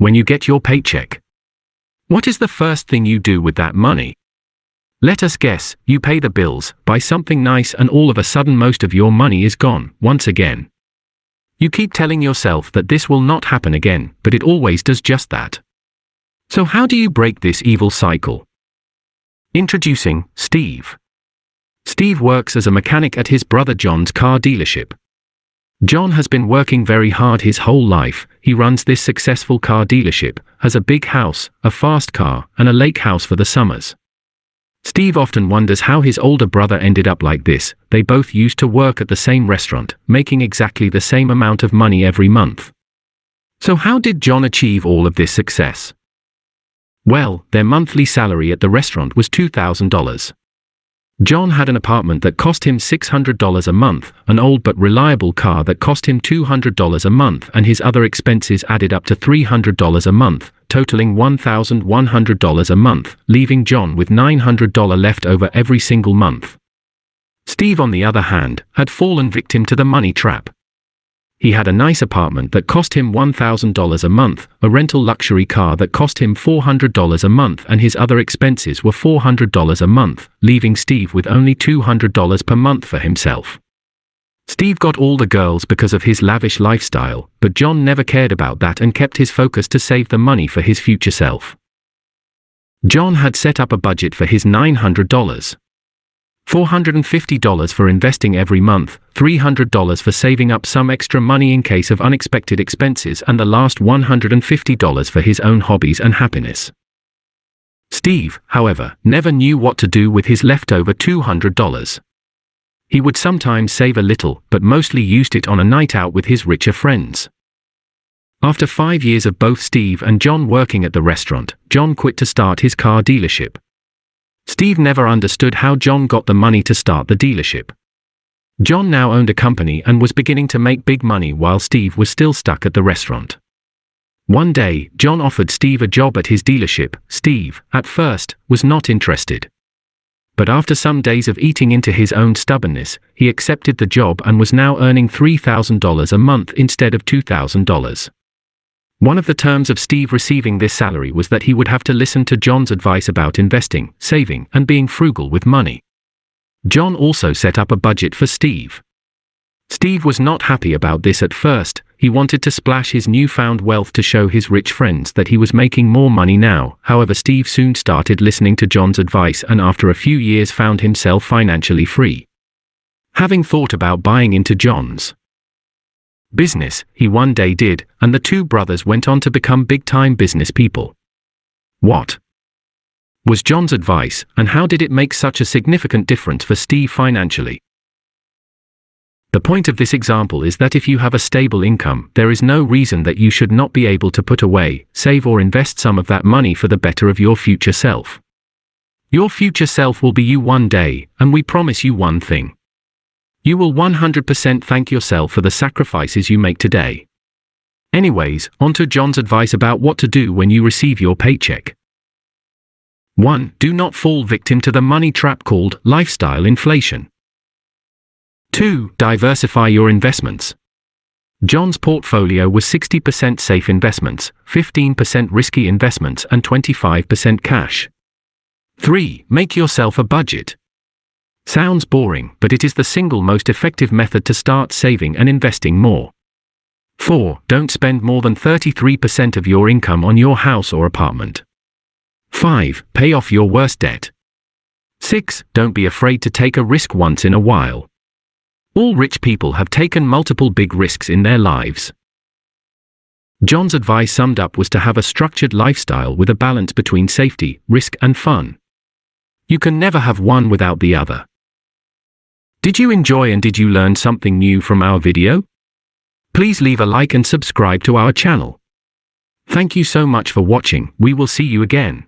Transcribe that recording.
When you get your paycheck, what is the first thing you do with that money? Let us guess, you pay the bills, buy something nice, and all of a sudden most of your money is gone, once again. You keep telling yourself that this will not happen again, but it always does just that. So how do you break this evil cycle? Introducing Steve. Steve works as a mechanic at his brother John's car dealership. John has been working very hard his whole life. He runs this successful car dealership, has a big house, a fast car, and a lake house for the summers. Steve often wonders how his older brother ended up like this. They both used to work at the same restaurant, making exactly the same amount of money every month. So how did John achieve all of this success? Well, their monthly salary at the restaurant was $2,000. John had an apartment that cost him $600 a month, an old but reliable car that cost him $200 a month, and his other expenses added up to $300 a month, totaling $1,100 a month, leaving John with $900 left over every single month. Steve, on the other hand, had fallen victim to the money trap. He had a nice apartment that cost him $1,000 a month, a rental luxury car that cost him $400 a month, and his other expenses were $400 a month, leaving Steve with only $200 per month for himself. Steve got all the girls because of his lavish lifestyle, but John never cared about that and kept his focus to save the money for his future self. John had set up a budget for his $900. $450 for investing every month, $300 for saving up some extra money in case of unexpected expenses, and the last $150 for his own hobbies and happiness. Steve, however, never knew what to do with his leftover $200. He would sometimes save a little, but mostly used it on a night out with his richer friends. After 5 years of both Steve and John working at the restaurant, John quit to start his car dealership. Steve never understood how John got the money to start the dealership. John now owned a company and was beginning to make big money while Steve was still stuck at the restaurant. One day, John offered Steve a job at his dealership. Steve, at first, was not interested. But after some days of eating into his own stubbornness, he accepted the job and was now earning $3,000 a month instead of $2,000. One of the terms of Steve receiving this salary was that he would have to listen to John's advice about investing, saving, and being frugal with money. John also set up a budget for Steve. Steve was not happy about this at first. He wanted to splash his newfound wealth to show his rich friends that he was making more money now. However, Steve soon started listening to John's advice and after a few years found himself financially free. Having thought about buying into John's business, he one day did, and the two brothers went on to become big-time business people. What was John's advice, and how did it make such a significant difference for Steve financially? The point of this example is that if you have a stable income, there is no reason that you should not be able to put away, save or invest some of that money for the better of your future self. Your future self will be you one day, and we promise you one thing. You will 100% thank yourself for the sacrifices you make today. Anyways, on to John's advice about what to do when you receive your paycheck. 1. Do not fall victim to the money trap called lifestyle inflation. 2. Diversify your investments. John's portfolio was 60% safe investments, 15% risky investments, and 25% cash. 3. Make yourself a budget. Sounds boring, but it is the single most effective method to start saving and investing more. 4. Don't spend more than 33% of your income on your house or apartment. 5. Pay off your worst debt. 6. Don't be afraid to take a risk once in a while. All rich people have taken multiple big risks in their lives. John's advice summed up was to have a structured lifestyle with a balance between safety, risk, and fun. You can never have one without the other. Did you enjoy and did you learn something new from our video? Please leave a like and subscribe to our channel. Thank you so much for watching. We will see you again.